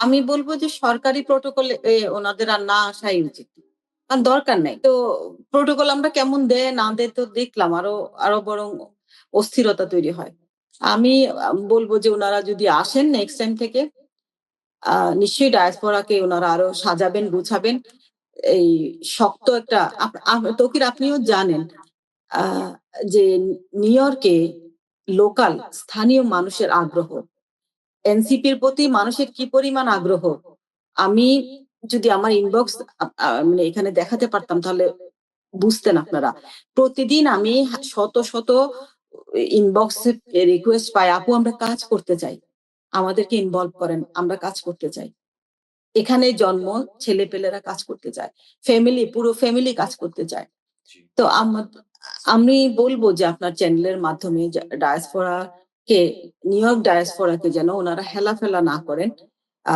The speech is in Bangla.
আমি বলব যে সরকারি প্রটোকল ওনাদের আর না আসাই উচিত। দরকার নাই। তো প্রটোকল আমরা কেমন দেয় না দেয় তো দেখলাম। আরো বরং অস্থিরতা তৈরি হয়। আমি বলব যে উনারা যদি আসেন নেক্সট টাইম থেকে আ নিশ্চয়ই ডায়াসপোরা কে উনারা আরো সাজাবেন, গুছাবেন। এই শক্ত একটা তৌকির আপনিও জানেন আ যে নিউ ইয়র্কে লোকাল স্থানীয় মানুষের আগ্রহ। এনসিপির প্রতি মানুষের কি পরিমাণ আগ্রহ, আমি যদি আমার ইনবক্স মানে এখানে দেখাতে পারতাম তাহলে বুঝতেন আপনারা। প্রতিদিন আমি শত, শত ইনবক্সে রিকোয়েস্ট পাই, "আপু আমরা কাজ করতে চাই। আমাদেরকে ইনভলভ করেন। আমরা কাজ করতে চাই।" এখানে জন্ম, ছেলেপেলেরা কাজ করতে চায়। পুরো ফ্যামিলি কাজ করতে চায়। জি। তো আমি বলব যে আপনার চ্যানেলের মাধ্যমে ডায়াসপোরা কে নিউ ইয়র্ক ডায়াসপোরা কে যেন উনারা হেলাফেলা না করেন। আ